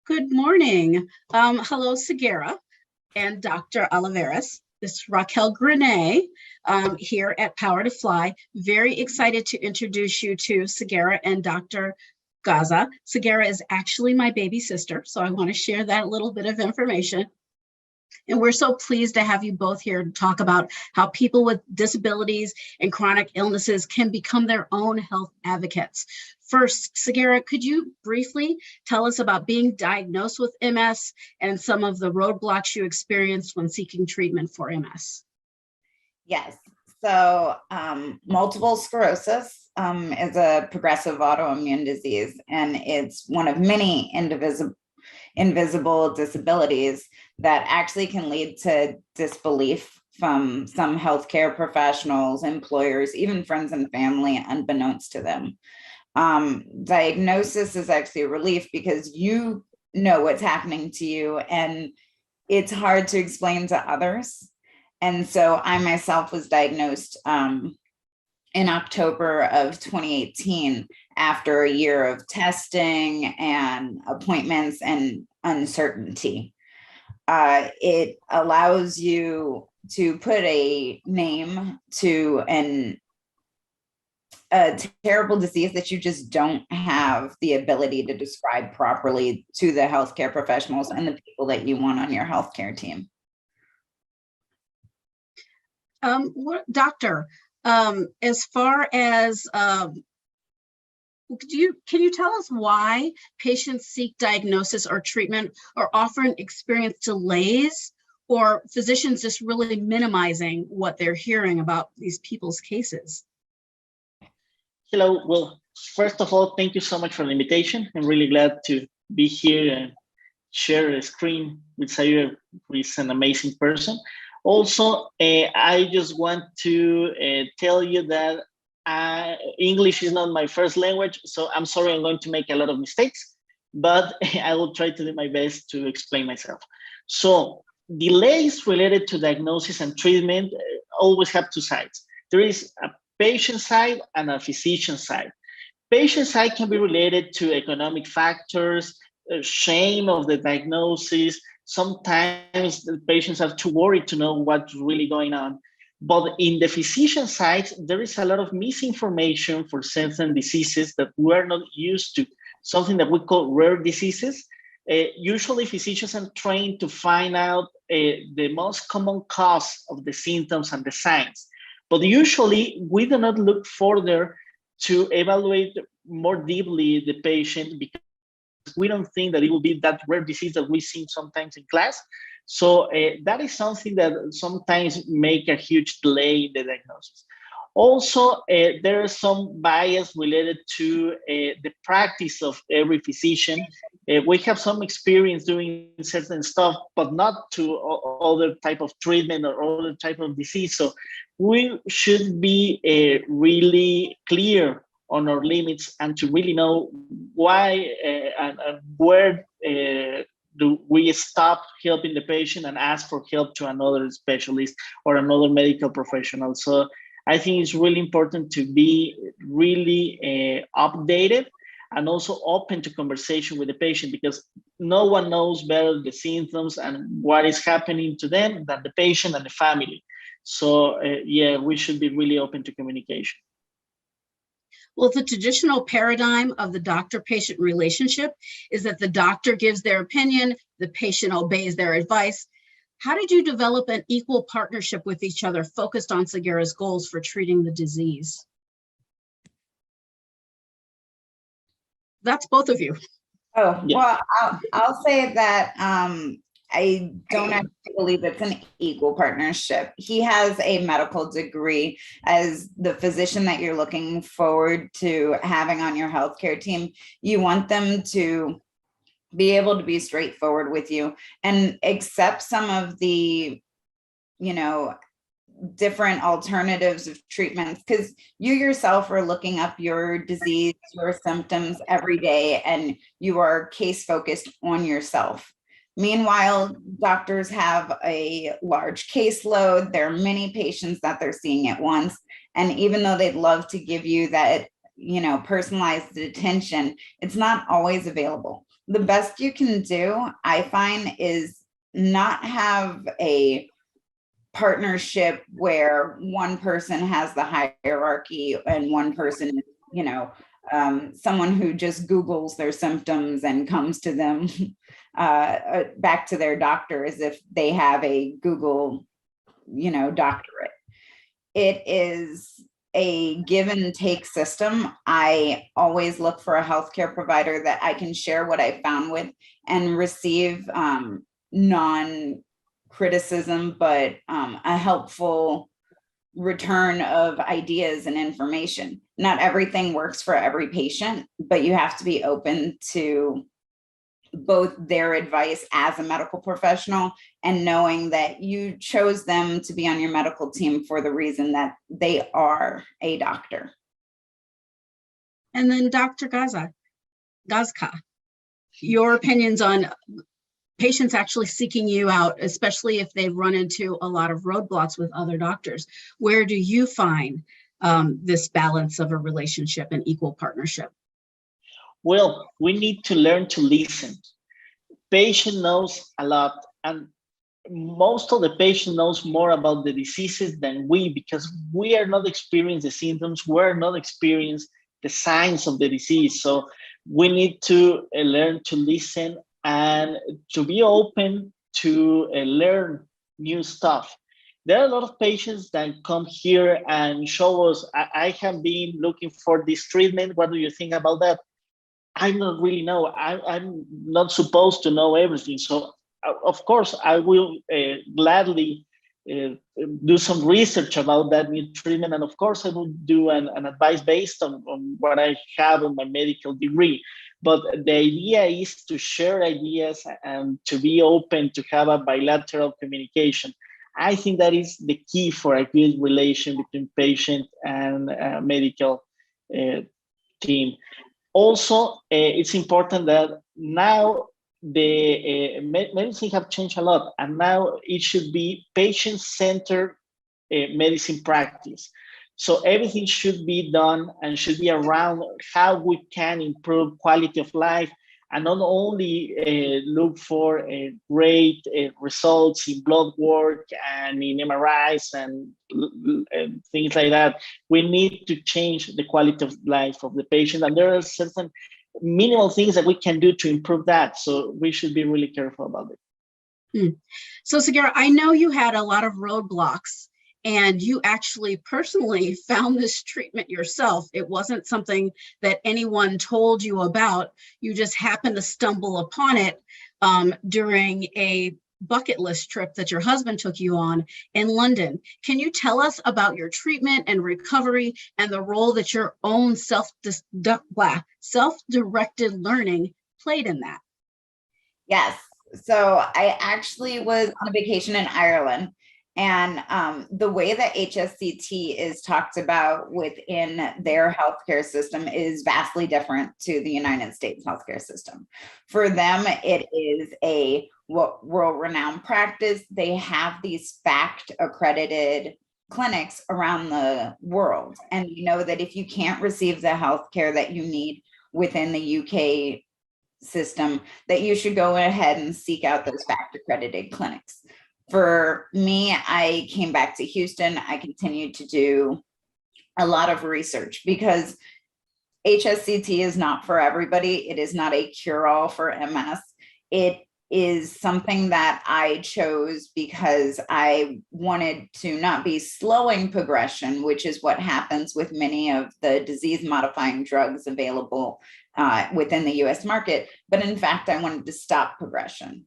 Good morning. Hello, Sagirah and Dr. Olivares. This is Raquel Grenay here at Power to Fly. Very excited to introduce you to Sagirah and Dr. Gazca. Sagirah is actually my baby sister, so I want to share that little bit of information. And we're so pleased to have you both here to talk about how people with disabilities and chronic illnesses can become their own health advocates. First, Sagirah, could you briefly tell us about being diagnosed with MS and some of the roadblocks you experienced when seeking treatment for MS? Yes. So multiple sclerosis is a progressive autoimmune disease, and it's one of many invisible disabilities that actually can lead to disbelief from some healthcare professionals, employers, even friends and family, unbeknownst to them. Diagnosis is actually a relief because you know what's happening to you, and it's hard to explain to others. And so I myself was diagnosed in October of 2018 after a year of testing and appointments and uncertainty. It allows you to put a name to a terrible disease that you just don't have the ability to describe properly to the healthcare professionals and the people that you want on your healthcare team. Doctor, as far as can you tell us why patients seek diagnosis or treatment or often experience delays, or physicians just really minimizing what they're hearing about these people's cases? Hello. Well, first of all, thank you so much for the invitation. I'm really glad to be here and share a screen with Sagirah, who is an amazing person. Also, I just want to tell you that English is not my first language, so I'm sorry I'm going to make a lot of mistakes, but I will try to do my best to explain myself. So delays related to diagnosis and treatment always have two sides. There is a patient side and a physician side. Patient side can be related to economic factors, shame of the diagnosis. Sometimes the patients are too worried to know what's really going on. But in the physician side, there is a lot of misinformation for certain diseases that we're not used to, something that we call rare diseases. Usually physicians are trained to find out the most common cause of the symptoms and the signs. But usually we do not look further to evaluate more deeply the patient because we don't think that it will be that rare disease that we see sometimes in class. So that is something that sometimes make a huge delay in the diagnosis. Also, there is some bias related to the practice of every physician. We have some experience doing certain stuff, but not to other type of treatment or other type of disease. So we should be really clear on our limits and to really know why and where do we stop helping the patient and ask for help to another specialist or another medical professional. So I think it's really important to be really updated and also open to conversation with the patient, because no one knows better the symptoms and what is happening to them than the patient and the family. So yeah, we should be really open to communication. Well, the traditional paradigm of the doctor-patient relationship is that the doctor gives their opinion, the patient obeys their advice. How did you develop an equal partnership with each other focused on Sagirah's goals for treating the disease? That's both of you. Oh, well, I'll say that I don't actually believe it's an equal partnership. He has a medical degree. As the physician that you're looking forward to having on your healthcare team, you want them to be able to be straightforward with you and accept some of the, different alternatives of treatments, because you yourself are looking up your disease, your symptoms every day, and you are case focused on yourself. Meanwhile, doctors have a large caseload. There are many patients that they're seeing at once. And even though they'd love to give you that, personalized attention, it's not always available. The best you can do, I find, is not have a partnership where one person has the hierarchy and one person is, someone who just Googles their symptoms and comes to them back to their doctor as if they have a Google, doctorate. It is a give and take system. I always look for a healthcare provider that I can share what I found with and receive non-criticism, but a helpful return of ideas and information. Not everything works for every patient, but you have to be open to both their advice as a medical professional and knowing that you chose them to be on your medical team for the reason that they are a doctor. And then Dr. Gazca, your opinions on patients actually seeking you out, especially if they've run into a lot of roadblocks with other doctors. Where do you find this balance of a relationship and equal partnership? Well, we need to learn to listen. Patient knows a lot, and most of the patient knows more about the diseases than we, because we are not experiencing the symptoms, we're not experiencing the signs of the disease. So we need to learn to listen and to be open to learn new stuff. There are a lot of patients that come here and show us, I have been looking for this treatment. What do you think about that? I don't really know. I'm not supposed to know everything. So of course, I will gladly do some research about that new treatment. And of course, I will do an advice based on what I have in my medical degree. But the idea is to share ideas and to be open to have a bilateral communication. I think that is the key for a good relation between patient and medical team. Also, it's important that now the medicine have changed a lot, and now it should be patient-centered medicine practice. So everything should be done and should be around how we can improve quality of life, and not only look for great results in blood work and in MRIs and things like that. We need to change the quality of life of the patient, and there are certain minimal things that we can do to improve that. So we should be really careful about it. So Sagirah, I know you had a lot of roadblocks, and you actually personally found this treatment yourself. It wasn't something that anyone told you about. You just happened to stumble upon it during a bucket list trip that your husband took you on in London. Can you tell us about your treatment and recovery and the role that your own self-directed learning played in that? Yes. So I actually was on a vacation in Ireland. And the way that HSCT is talked about within their healthcare system is vastly different to the United States healthcare system. For them, it is a world-renowned practice. They have these FACT-accredited clinics around the world. And you know that if you can't receive the healthcare that you need within the UK system, that you should go ahead and seek out those FACT-accredited clinics. For me, I came back to Houston. I continued to do a lot of research because HSCT is not for everybody. It is not a cure-all for MS. It is something that I chose because I wanted to not be slowing progression, which is what happens with many of the disease-modifying drugs available within the US market. But in fact, I wanted to stop progression.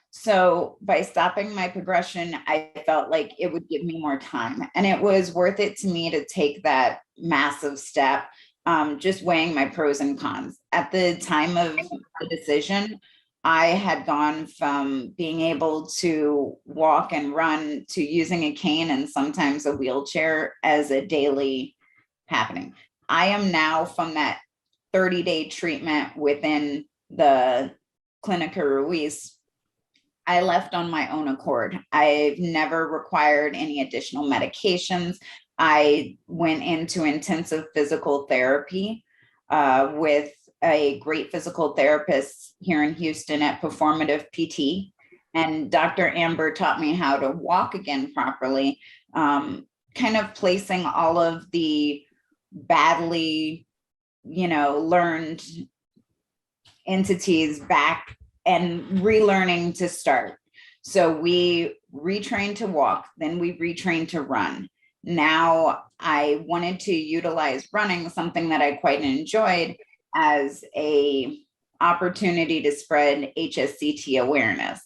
So by stopping my progression, I felt like it would give me more time, and it was worth it to me to take that massive step, just weighing my pros and cons. At the time of the decision, I had gone from being able to walk and run to using a cane and sometimes a wheelchair as a daily happening. I am now from that 30-day treatment within the Clínica Ruiz. I left on my own accord. I've never required any additional medications. I went into intensive physical therapy with a great physical therapist here in Houston at Performative PT. And Dr. Amber taught me how to walk again properly, kind of placing all of the badly, learned entities back and relearning to start. So we retrained to walk, then we retrained to run. Now I wanted to utilize running, something that I quite enjoyed, as a opportunity to spread HSCT awareness.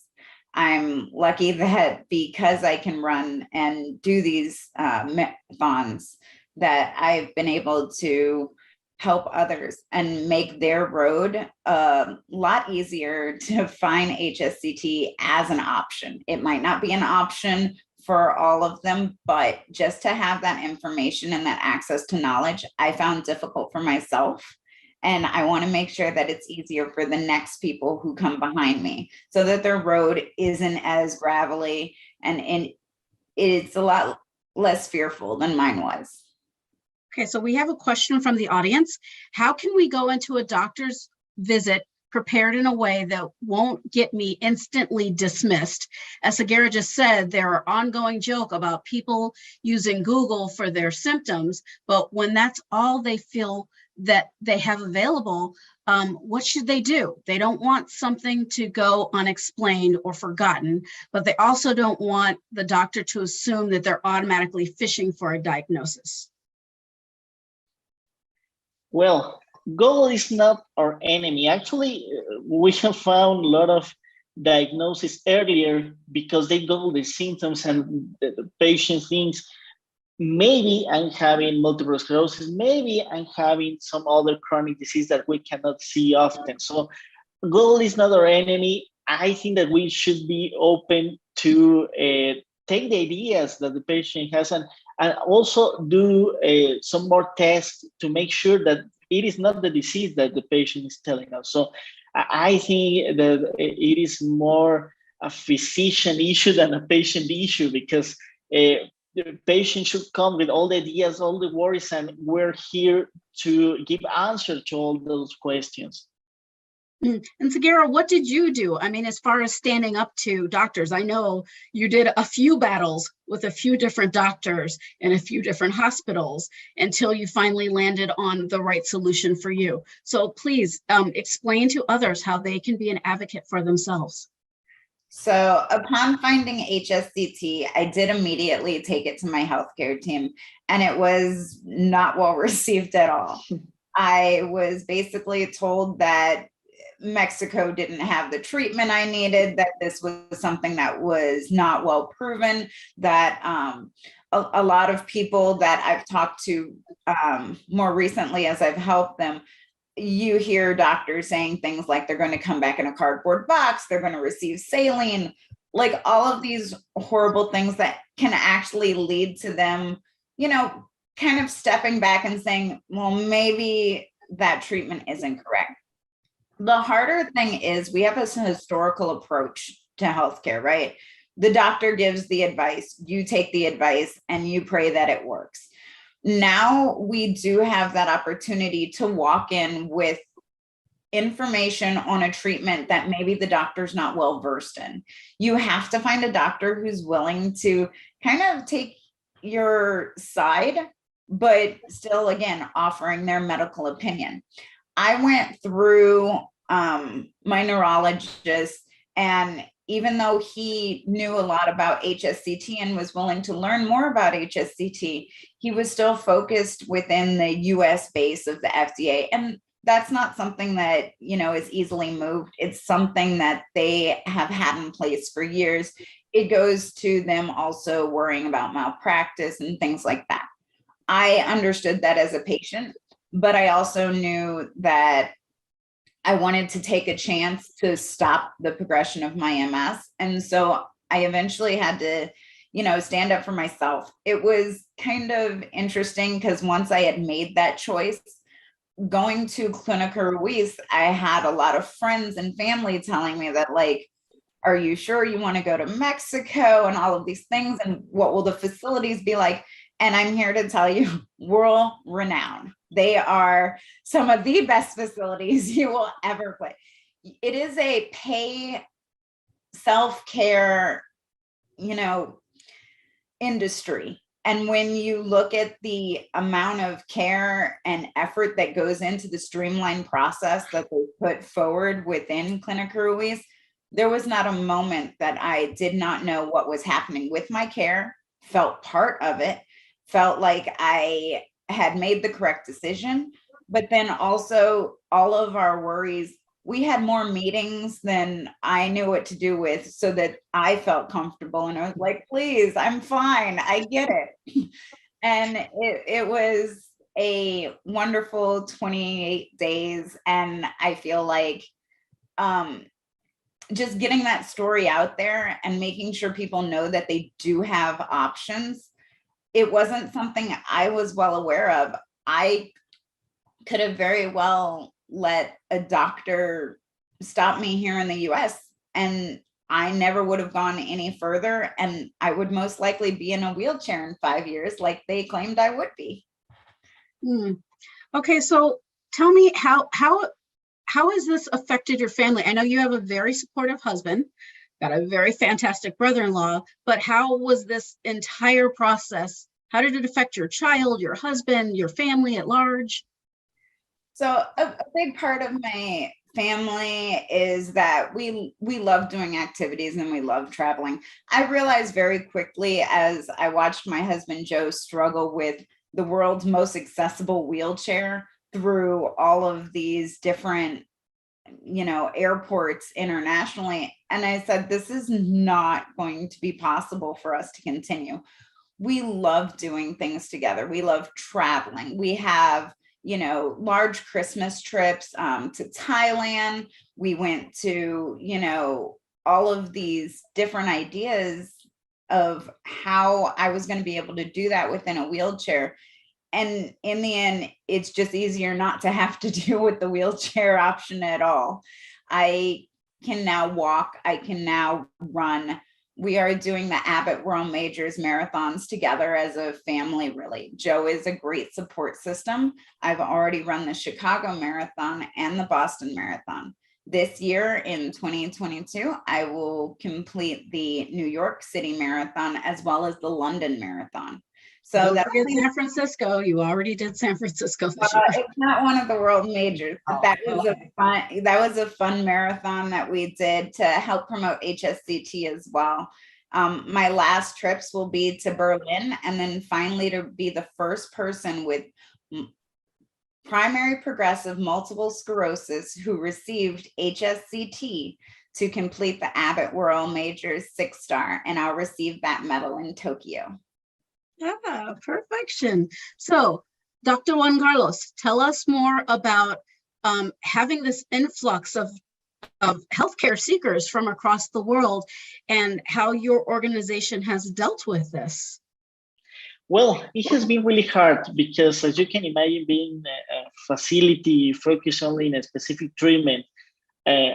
I'm lucky that because I can run and do these marathons, that I've been able to help others and make their road a lot easier to find HSCT as an option. It might not be an option for all of them, but just to have that information and that access to knowledge, I found difficult for myself. And I want to make sure that it's easier for the next people who come behind me, so that their road isn't as gravelly and it's a lot less fearful than mine was. Okay, so we have a question from the audience. How can we go into a doctor's visit prepared in a way that won't get me instantly dismissed? As Sagirah just said, there are ongoing joke about people using Google for their symptoms, but when that's all they feel that they have available, what should they do? They don't want something to go unexplained or forgotten, but they also don't want the doctor to assume that they're automatically fishing for a diagnosis. Well, Google is not our enemy. Actually, we have found a lot of diagnosis earlier because they Google the symptoms and the patient thinks, maybe I'm having multiple sclerosis, maybe I'm having some other chronic disease that we cannot see often. So Google is not our enemy. I think that we should be open to take the ideas that the patient has and also do some more tests to make sure that it is not the disease that the patient is telling us. So I think that it is more a physician issue than a patient issue, because the patient should come with all the ideas, all the worries, and we're here to give answers to all those questions. And Sagirah, what did you do? I mean, as far as standing up to doctors, I know you did a few battles with a few different doctors and a few different hospitals until you finally landed on the right solution for you. So please explain to others how they can be an advocate for themselves. So upon finding HSCT, I did immediately take it to my healthcare team, and it was not well received at all. I was basically told that Mexico didn't have the treatment I needed, that this was something that was not well proven, that a lot of people that I've talked to more recently as I've helped them, you hear doctors saying things like they're going to come back in a cardboard box, they're going to receive saline, like all of these horrible things that can actually lead to them, kind of stepping back and saying, well, maybe that treatment isn't correct. The harder thing is we have a historical approach to healthcare, right? The doctor gives the advice, you take the advice, and you pray that it works. Now we do have that opportunity to walk in with information on a treatment that maybe the doctor's not well versed in. You have to find a doctor who's willing to kind of take your side, but still, again, offering their medical opinion. I went through my neurologist, and even though he knew a lot about HSCT and was willing to learn more about HSCT, he was still focused within the US base of the FDA. And that's not something that, is easily moved. It's something that they have had in place for years. It goes to them also worrying about malpractice and things like that. I understood that as a patient, but I also knew that I wanted to take a chance to stop the progression of my MS. And so I eventually had to, stand up for myself. It was kind of interesting because once I had made that choice, going to Clinica Ruiz, I had a lot of friends and family telling me that, like, are you sure you want to go to Mexico and all of these things? And what will the facilities be like? And I'm here to tell you, world renowned. They are some of the best facilities you will ever play. It is a pay self-care, industry. And when you look at the amount of care and effort that goes into the streamlined process that they put forward within Clinica Ruiz, there was not a moment that I did not know what was happening with my care, felt part of it, felt like I had made the correct decision. But then also all of our worries, we had more meetings than I knew what to do with so that I felt comfortable. And I was like, please, I'm fine. I get it. And it was a wonderful 28 days. And I feel like just getting that story out there and making sure people know that they do have options. It wasn't something I was well aware of. I could have very well let a doctor stop me here in the US and I never would have gone any further. And I would most likely be in a wheelchair in 5 years like they claimed I would be. Okay, so tell me how has this affected your family? I know you have a very supportive husband, got a very fantastic brother-in-law, but how was this entire process? How did it affect your child, your husband, your family at large? So a big part of my family is that we love doing activities and we love traveling. I realized very quickly as I watched my husband Joe struggle with the world's most accessible wheelchair through all of these different, airports internationally. And I said, this is not going to be possible for us to continue. We love doing things together. We love traveling. We have large Christmas trips to Thailand. We went to, all of these different ideas of how I was going to be able to do that within a wheelchair. And in the end, it's just easier not to have to deal with the wheelchair option at all. I can now walk. I can now run. We are doing the Abbott World Majors marathons together as a family, really. Joe is a great support system. I've already run the Chicago Marathon and the Boston Marathon. This year in 2022, I will complete the New York City Marathon as well as the London Marathon. So that's San Francisco. You already did San Francisco this year. It's not one of the world majors, but that was a fun marathon that we did to help promote HSCT as well. My last trips will be to Berlin and then finally to be the first person with primary progressive multiple sclerosis who received HSCT to complete the Abbott World Majors 6-star, and I'll receive that medal in Tokyo. Yeah, perfection. So, Dr. Juan Carlos, tell us more about having this influx of healthcare seekers from across the world and how your organization has dealt with this. Well, it has been really hard because, as you can imagine, being a facility focused only in a specific treatment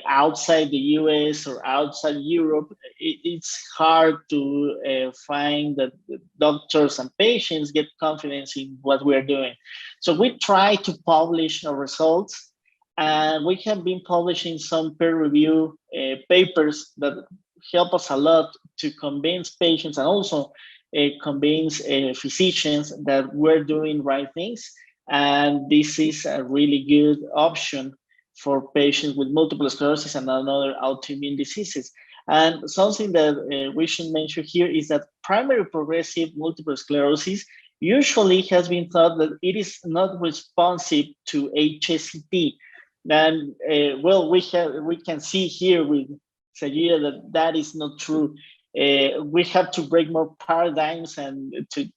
outside the US or outside Europe, it's hard to find that the doctors and patients get confidence in what we're doing. So we try to publish our results, and we have been publishing some peer review papers that help us a lot to convince patients and also convince physicians that we're doing right things. And this is a really good option for patients with multiple sclerosis and other autoimmune diseases. And something that we should mention here is that primary progressive multiple sclerosis usually has been thought that it is not responsive to HSCT. And we can see here with Sagirah that is not true. We have to break more paradigms and to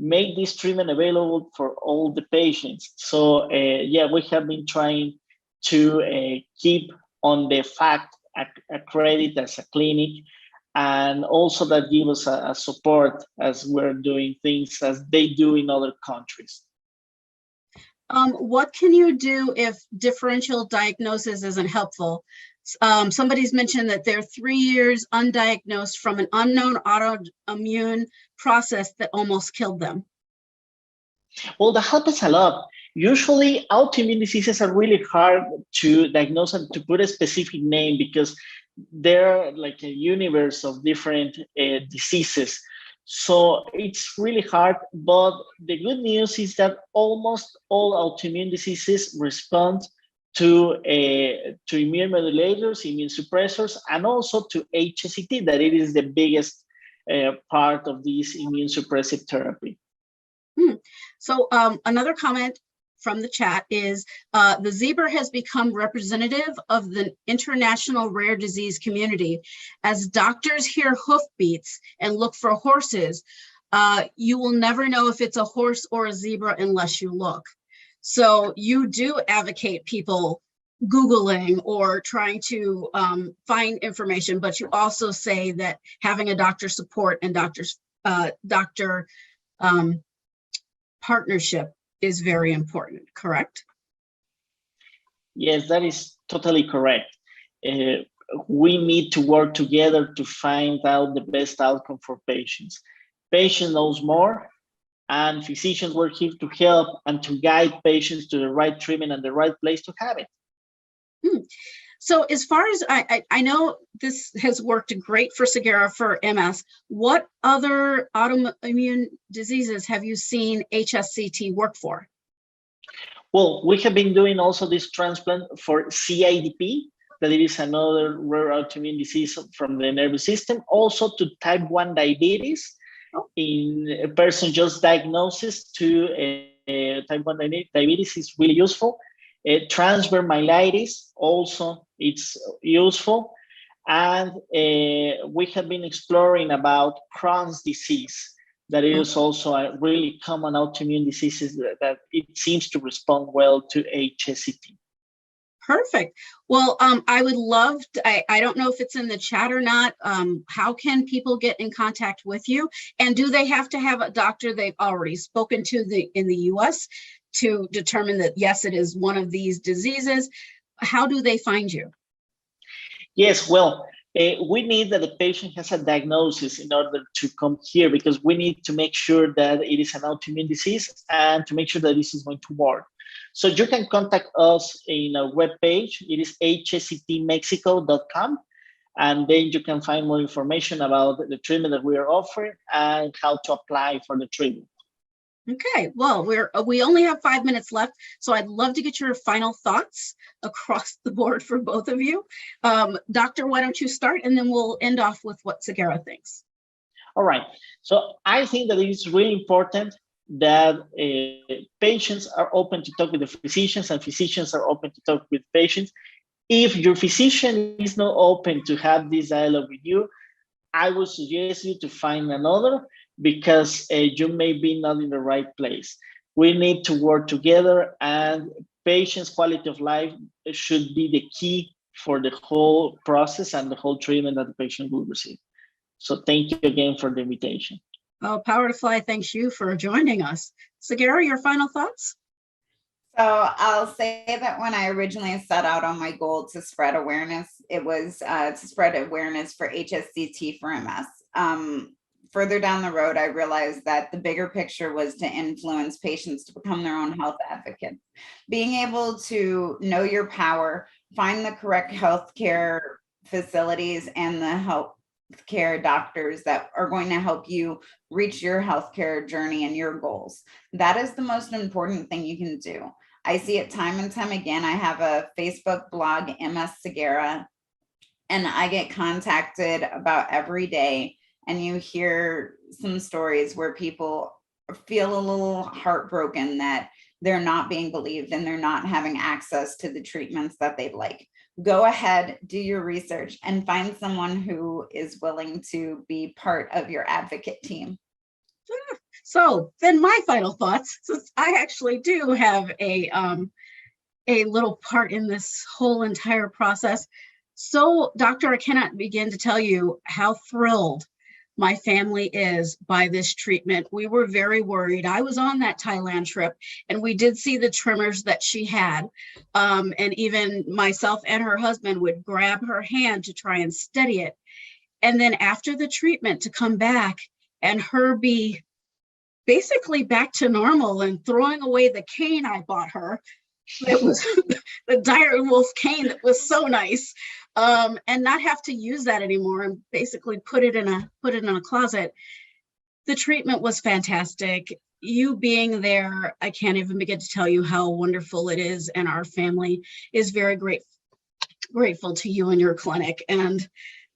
make this treatment available for all the patients. So we have been trying to keep on the fact accredited as a clinic, and also that give us a support as we're doing things as they do in other countries. What can you do if differential diagnosis isn't helpful? Somebody's mentioned that they're 3 years undiagnosed from an unknown autoimmune process that almost killed them. Well, that helps a lot. Usually, autoimmune diseases are really hard to diagnose and to put a specific name because they're like a universe of different diseases. So it's really hard. But the good news is that almost all autoimmune diseases respond to immune modulators, immune suppressors, and also to HSCT, that it is the biggest part of this immune suppressive therapy. So another comment from the chat is the zebra has become representative of the international rare disease community. As doctors hear hoofbeats and look for horses, you will never know if it's a horse or a zebra unless you look. So you do advocate people Googling or trying to find information, but you also say that having a doctor support and doctor partnership is very important, correct? Yes, that is totally correct. We need to work together to find out the best outcome for patients. Patient knows more, and physicians work here to help and to guide patients to the right treatment and the right place to have it. So as far as I know, this has worked great for Sagirah for MS. What other autoimmune diseases have you seen HSCT work for? Well, we have been doing also this transplant for CIDP, that it is another rare autoimmune disease from the nervous system, also to type 1 diabetes in a person just diagnosed to type 1 diabetes is really useful. Transverse myelitis also it's useful, and we have been exploring about Crohn's disease, that is also a really common autoimmune disease that it seems to respond well to HSCT. Perfect. Well, I would love to, I don't know if it's in the chat or not. How can people get in contact with you? And do they have to have a doctor they've already spoken to in the US to determine that, yes, it is one of these diseases? How do they find you? Yes, well, we need that the patient has a diagnosis in order to come here, because we need to make sure that it is an autoimmune disease and to make sure that this is going to work. So you can contact us in our webpage. It is hsctmexico.com. And then you can find more information about the treatment that we are offering and how to apply for the treatment. Okay, well, we only have 5 minutes left, so I'd love to get your final thoughts across the board for both of you. Doctor, why don't you start, and then we'll end off with what Sagirah thinks. All right, so I think that it is really important that patients are open to talk with the physicians, and physicians are open to talk with patients. If your physician is not open to have this dialogue with you, I would suggest you to find another, because you may be not in the right place. We need to work together, and patients' quality of life should be the key for the whole process and the whole treatment that the patient will receive. So thank you again for the invitation. Oh, Power to Fly thanks you for joining us. Sagirah, your final thoughts? So I'll say that when I originally set out on my goal to spread awareness, it was to spread awareness for HSCT for MS. Further down the road, I realized that the bigger picture was to influence patients to become their own health advocates. Being able to know your power, find the correct healthcare facilities and the healthcare doctors that are going to help you reach your healthcare journey and your goals. That is the most important thing you can do. I see it time and time again. I have a Facebook blog, MS Sagirah, and I get contacted about every day. And you hear some stories where people feel a little heartbroken that they're not being believed and they're not having access to the treatments that they'd like. Go ahead, do your research, and find someone who is willing to be part of your advocate team. So then my final thoughts, since I actually do have a little part in this whole entire process. So, Doctor, I cannot begin to tell you how thrilled my family is by this treatment. We were very worried. I was on that Thailand trip, and we did see the tremors that she had. And even myself and her husband would grab her hand to try and steady it. And then after the treatment, to come back and her be basically back to normal and throwing away the cane I bought her. It was the Dire Wolf cane that was so nice, and not have to use that anymore and basically put it in a closet. The treatment was fantastic. You being there, I can't even begin to tell you how wonderful it is, and our family is very grateful to you and your clinic. And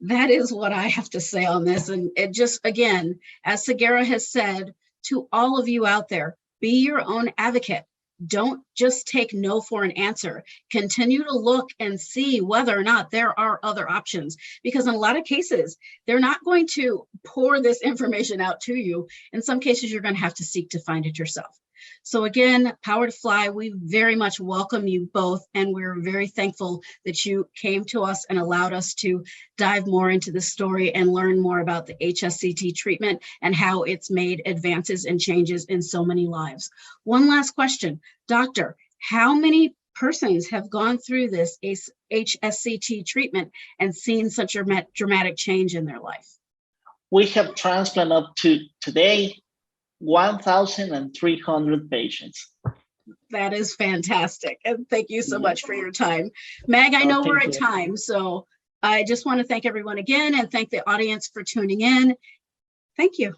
that is what I have to say on this. And it just, again, as Sagirah has said, to all of you out there, be your own advocate. Don't just take no for an answer. Continue to look and see whether or not there are other options, because in a lot of cases, they're not going to pour this information out to you. In some cases, you're going to have to seek to find it yourself. So again, Power to Fly, we very much welcome you both, and we're very thankful that you came to us and allowed us to dive more into the story and learn more about the HSCT treatment and how it's made advances and changes in so many lives. One last question, Doctor, how many persons have gone through this HSCT treatment and seen such a dramatic change in their life? We have transplanted up to today 1,300 patients. That is fantastic. And thank you so much for your time. Meg, I know we're at time, so I just want to thank everyone again and thank the audience for tuning in. Thank you.